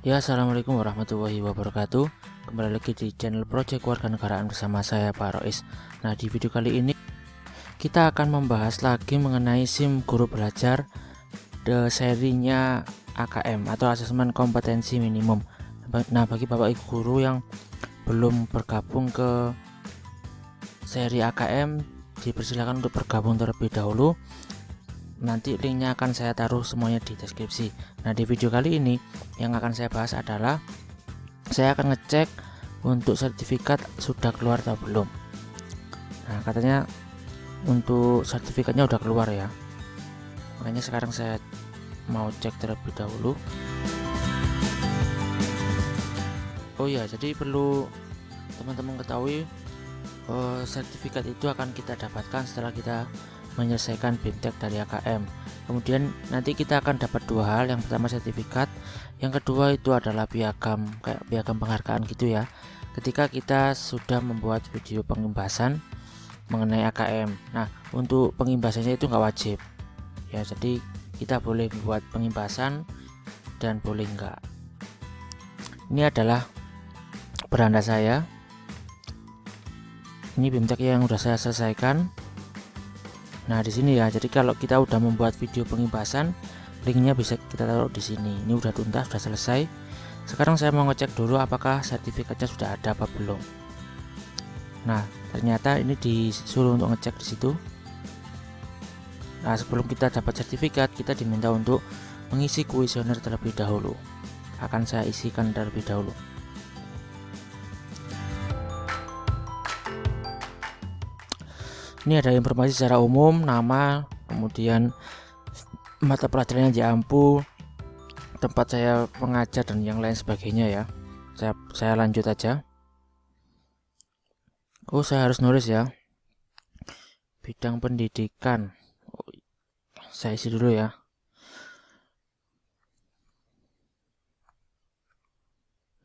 Ya, assalamualaikum warahmatullahi wabarakatuh. Kembali lagi di channel Project Warganegaraan bersama saya Pak Rois. Nah, di video kali ini kita akan membahas lagi mengenai SIM Guru Belajar serinya AKM atau Asesmen Kompetensi Minimum. Nah, bagi Bapak Ibu guru yang belum bergabung ke seri AKM, dipersilakan untuk bergabung terlebih dahulu. Nanti linknya akan saya taruh semuanya di deskripsi. Nah, di video kali ini yang akan saya bahas adalah saya akan ngecek untuk sertifikat sudah keluar atau belum. Nah, katanya untuk sertifikatnya udah keluar ya, makanya sekarang saya mau cek terlebih dahulu. Oh ya, jadi perlu teman-teman ketahui, sertifikat itu akan kita dapatkan setelah kita menyelesaikan BIMTEK dari AKM. Kemudian nanti kita akan dapat dua hal. Yang pertama sertifikat, yang kedua itu adalah piagam, kayak piagam penghargaan gitu ya, ketika kita sudah membuat video pengimbasan mengenai AKM. Nah, untuk pengimbasannya itu nggak wajib ya, jadi kita boleh membuat pengimbasan dan boleh enggak. Ini adalah beranda saya, ini BIMTEK yang sudah saya selesaikan. Nah, di sini ya, jadi kalau kita udah membuat video pengimbasan, linknya bisa kita taruh di sini. Ini udah tuntas, sudah selesai. Sekarang saya mau ngecek dulu apakah sertifikatnya sudah ada apa belum. Nah, ternyata ini disuruh untuk ngecek di situ. Nah, sebelum kita dapat sertifikat, kita diminta untuk mengisi kuesioner terlebih dahulu. Akan saya isikan terlebih dahulu. Ini ada informasi secara umum, nama, kemudian mata pelajarannya Jampu, tempat saya mengajar dan yang lain sebagainya ya. Saya lanjut aja. Oh, saya harus nulis ya. Bidang pendidikan. Saya isi dulu ya.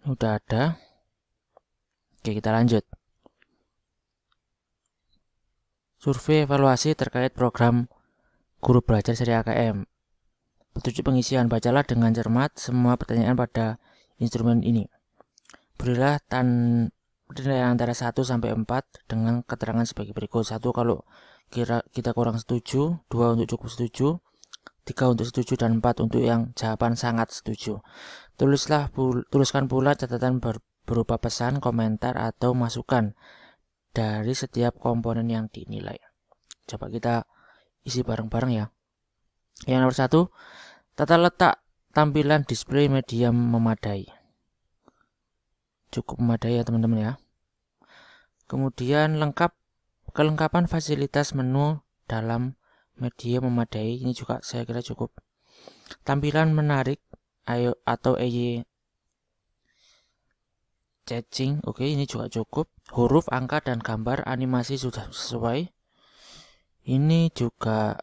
Udah ada. Oke, kita lanjut. Survei evaluasi terkait program Guru Belajar seri AKM. Petunjuk pengisian, bacalah dengan cermat semua pertanyaan pada instrumen ini. Berilah penilaian antara 1 sampai 4 dengan keterangan sebagai berikut. 1 kalau kita kurang setuju, 2 untuk cukup setuju, 3 untuk setuju, dan 4 untuk yang jawaban sangat setuju. Tuliskan pula catatan berupa pesan, komentar, atau masukan dari setiap komponen yang dinilai. Coba kita isi bareng-bareng ya. Yang nomor 1, tata letak tampilan display media memadai. Cukup memadai ya teman-teman ya. Kemudian kelengkapan fasilitas menu dalam media memadai, ini juga saya kira cukup. Tampilan menarik atau eye catching, oke, ini juga cukup. Huruf, angka, dan gambar animasi sudah sesuai, ini juga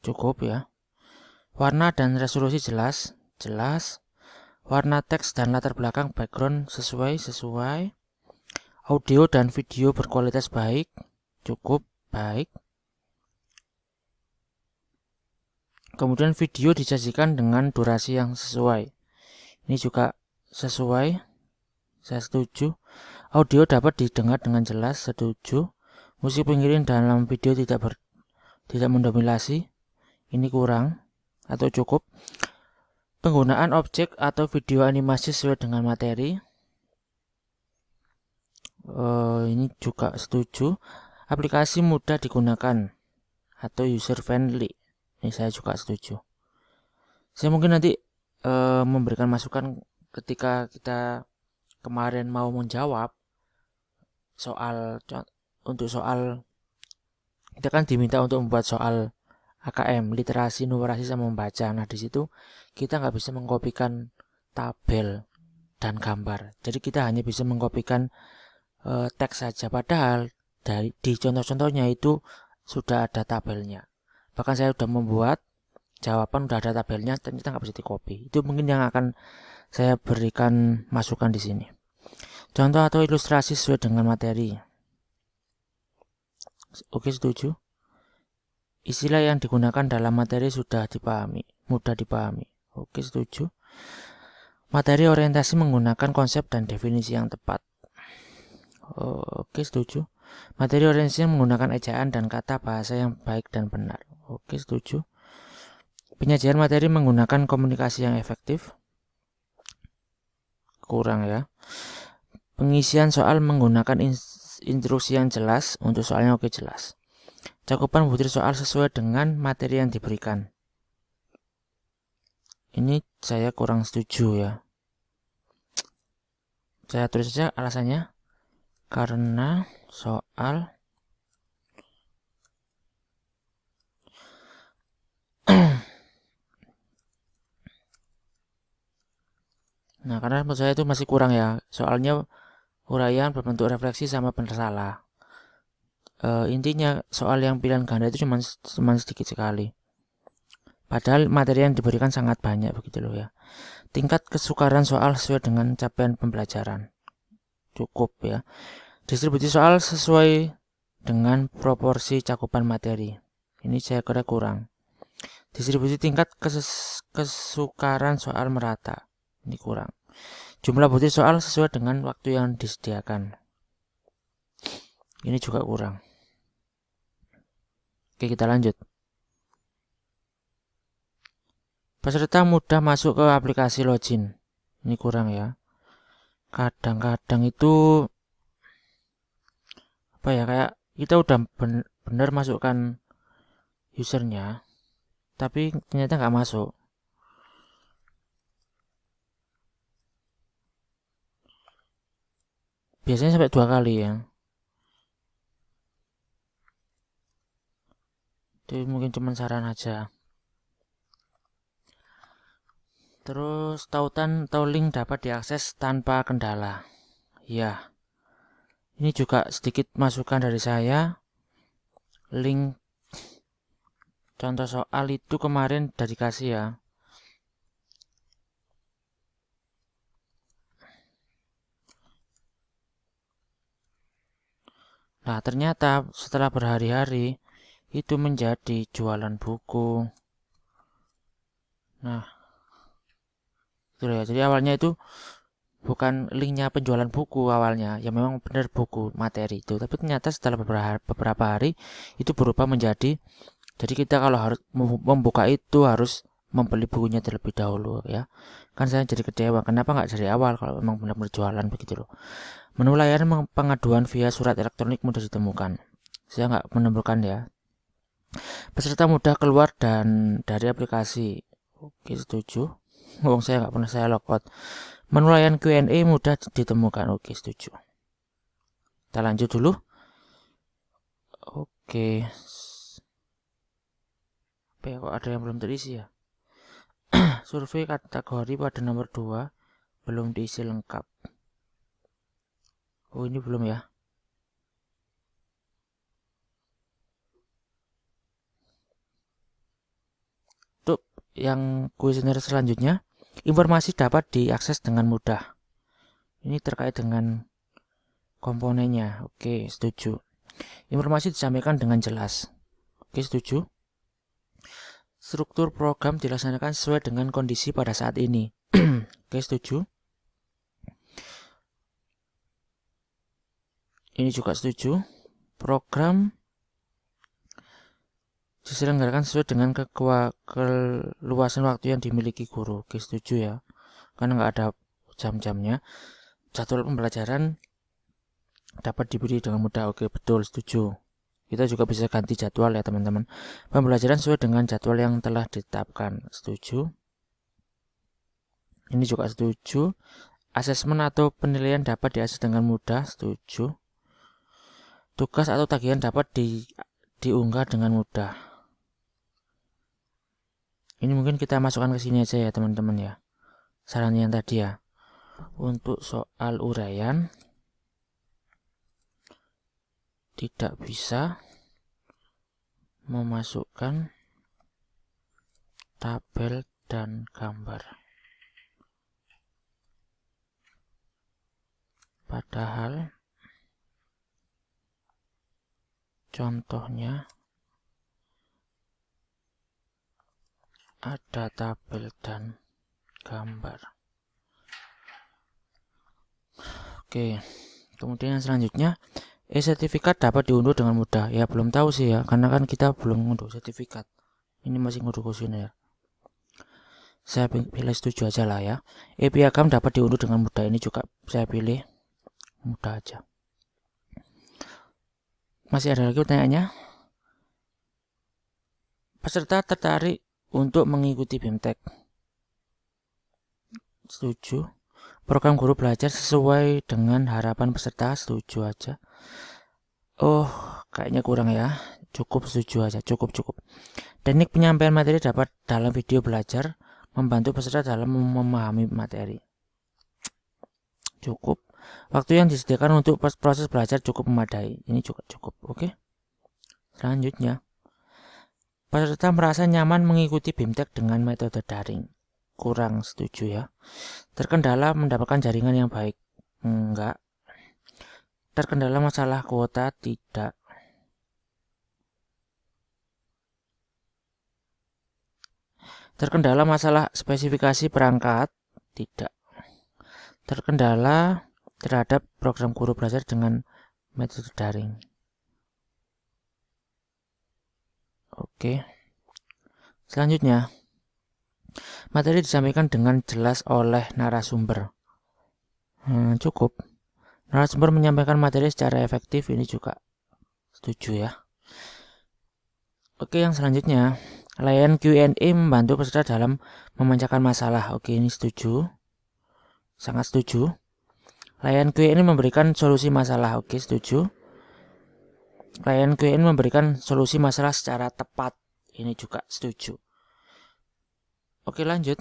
cukup ya. Warna dan resolusi jelas. Warna teks dan latar belakang background sesuai. Audio dan video berkualitas baik, cukup baik. Kemudian video disajikan dengan durasi yang sesuai, ini juga sesuai, saya setuju. Audio dapat didengar dengan jelas, setuju. Musik pengiring dalam video tidak mendominasi, ini kurang atau cukup. Penggunaan objek atau video animasi sesuai dengan materi, ini juga setuju. Aplikasi mudah digunakan atau user friendly, ini saya juga setuju. Saya mungkin nanti memberikan masukan ketika kita kemarin mau menjawab soal. Untuk soal kita kan diminta untuk membuat soal AKM, literasi, numerasi, sama membaca. Nah, di situ kita nggak bisa mengkopikan tabel dan gambar. Jadi kita hanya bisa mengkopikan teks saja. Padahal di contoh-contohnya itu sudah ada tabelnya. Bahkan saya sudah membuat jawaban udah ada tabelnya, ternyata nggak bisa dikopi. Itu mungkin yang akan saya berikan masukan di sini. Contoh atau ilustrasi sesuai dengan materi. Oke, setuju. Istilah yang digunakan dalam materi sudah dipahami, mudah dipahami. Oke, setuju. Materi orientasi menggunakan konsep dan definisi yang tepat. Oke, setuju. Materi orientasi menggunakan ejaan dan kata bahasa yang baik dan benar. Oke, setuju. Penyajian materi menggunakan komunikasi yang efektif. Kurang ya. Pengisian soal menggunakan instruksi yang jelas. Untuk soalnya oke, jelas. Cakupan butir soal sesuai dengan materi yang diberikan. Ini saya kurang setuju ya. Saya tulis saja alasannya. Karena soal nah, karena menurut saya itu masih kurang ya. Soalnya uraian berbentuk refleksi sama benar salah. Intinya soal yang pilihan ganda itu cuma sedikit sekali. Padahal materi yang diberikan sangat banyak begitu loh ya. Tingkat kesukaran soal sesuai dengan capaian pembelajaran. Cukup ya. Distribusi soal sesuai dengan proporsi cakupan materi. Ini saya kira kurang. Distribusi tingkat kesukaran soal merata. Ini kurang. Jumlah butir soal sesuai dengan waktu yang disediakan. Ini juga kurang. Oke, kita lanjut. Peserta mudah masuk ke aplikasi login. Ini kurang ya. Kadang-kadang itu apa ya, kayak kita udah benar masukkan usernya, tapi ternyata nggak masuk. Biasanya sampai 2 kali ya. Itu mungkin cuma saran aja. Terus tautan atau link dapat diakses tanpa kendala. Ya, ini juga sedikit masukan dari saya. Link contoh soal itu kemarin udah dikasih ya. Nah, ternyata setelah berhari-hari itu menjadi jualan buku. Nah, itu ya. Jadi awalnya itu bukan linknya penjualan buku awalnya, ya memang benar buku materi itu, tapi ternyata setelah beberapa hari itu berubah menjadi, jadi kita kalau harus membuka itu harus membeli bukunya terlebih dahulu ya. Kan saya jadi kecewa, kenapa nggak dari awal kalau memang benar-benar jualan begitu loh. Menu layanan pengaduan via surat elektronik mudah ditemukan. Saya nggak menemukan ya. Peserta mudah keluar dan dari aplikasi. Oke, setuju. Wong saya nggak pernah saya logout. Menu layanan Q&A mudah ditemukan. Oke, setuju. Kita lanjut dulu. Oke. Apa ya, kok ada yang belum terisi ya? Survei kategori pada nomor 2 belum diisi lengkap. Oh, ini belum ya. Untuk yang kuesioner selanjutnya, informasi dapat diakses dengan mudah. Ini terkait dengan komponennya. Oke, setuju. Informasi disampaikan dengan jelas. Oke, setuju. Struktur program dilaksanakan sesuai dengan kondisi pada saat ini. Oke, setuju. Ini juga setuju. Program diselenggarakan sesuai dengan keluasan waktu yang dimiliki guru. Oke, setuju ya. Karena nggak ada jam-jamnya. Jadwal pembelajaran dapat diberi dengan mudah. Oke, betul, setuju. Kita juga bisa ganti jadwal ya teman-teman. Pembelajaran sesuai dengan jadwal yang telah ditetapkan. Setuju. Ini juga setuju. Asesmen atau penilaian dapat diakses dengan mudah. Setuju. Tugas atau tagihan dapat diunggah dengan mudah. Ini mungkin kita masukkan ke sini aja ya teman-teman ya. Saran yang tadi ya. Untuk soal uraian tidak bisa memasukkan tabel dan gambar. Padahal contohnya ada tabel dan gambar. Oke, kemudian yang selanjutnya, sertifikat dapat diunduh dengan mudah. Ya belum tahu sih ya, karena kan kita belum ngunduh sertifikat. Ini masih ngunduh kuesioner. Saya pilih setuju aja lah ya. Piagam dapat diunduh dengan mudah. Ini juga saya pilih mudah aja. Masih ada lagi pertanyaannya? Peserta tertarik untuk mengikuti BIMTEK. Setuju. Program guru belajar sesuai dengan harapan peserta. Setuju aja. Oh, kayaknya kurang ya. Cukup setuju aja. Cukup. Teknik penyampaian materi dapat dalam video belajar membantu peserta dalam memahami materi. Cukup. Waktu yang disediakan untuk proses belajar cukup memadai. Ini juga cukup. Oke. Selanjutnya, peserta merasa nyaman mengikuti BIMTEK dengan metode daring. Kurang setuju ya. Terkendala mendapatkan jaringan yang baik. Enggak. Terkendala masalah kuota. Tidak. Terkendala masalah spesifikasi perangkat. Tidak. Terkendala terhadap program guru belajar dengan metode daring. Oke. Selanjutnya, materi disampaikan dengan jelas oleh narasumber. Cukup. Narasumber menyampaikan materi secara efektif. Ini juga setuju ya. Oke, yang selanjutnya, layanan Q&A membantu peserta dalam memecahkan masalah. Oke, ini setuju. Sangat setuju. Layanan Q&A memberikan solusi masalah. Oke, setuju. Layanan Q&A memberikan solusi masalah secara tepat. Ini juga setuju. Oke, lanjut.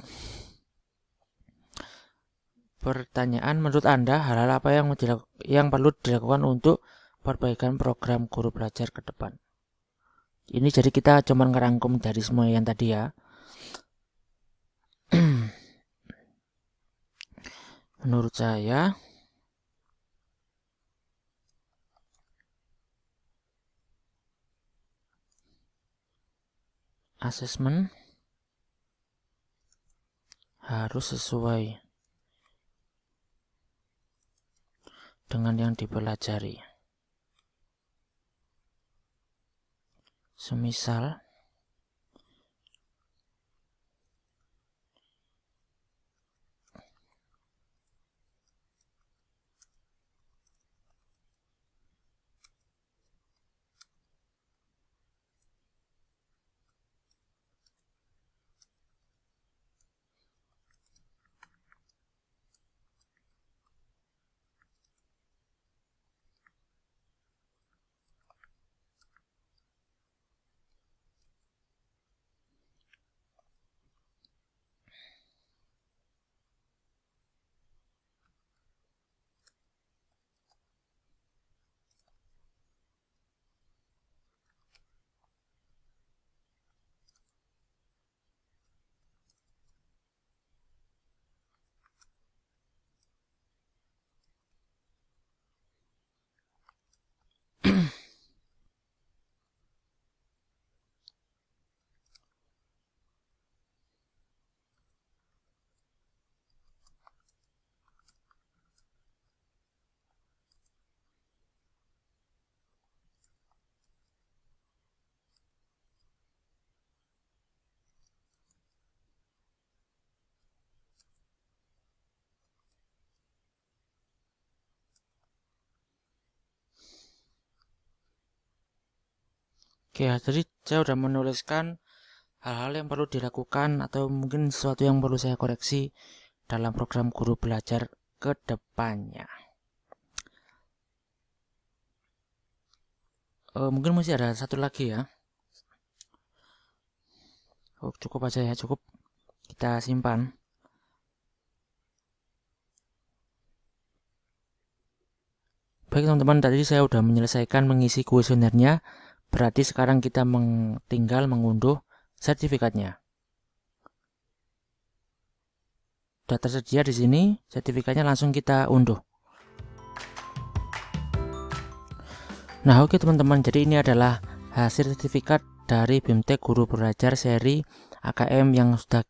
Pertanyaan, menurut Anda hal-hal apa yang perlu dilakukan untuk perbaikan program guru belajar ke depan? Ini jadi kita cuma ngerangkum dari semua yang tadi ya. Menurut saya, asesmen harus sesuai dengan yang dipelajari. Semisal Oke, jadi saya sudah menuliskan hal-hal yang perlu dilakukan atau mungkin sesuatu yang perlu saya koreksi dalam program guru belajar ke depannya. Mungkin masih ada satu lagi ya. Cukup aja ya, cukup. Kita simpan. Baik teman-teman, tadi saya sudah menyelesaikan mengisi kuesionernya. Berarti sekarang kita tinggal mengunduh sertifikatnya. Sudah tersedia di sini, sertifikatnya langsung kita unduh. Nah, oke teman-teman, jadi ini adalah hasil sertifikat dari BIMTEK Guru Belajar seri AKM yang sudah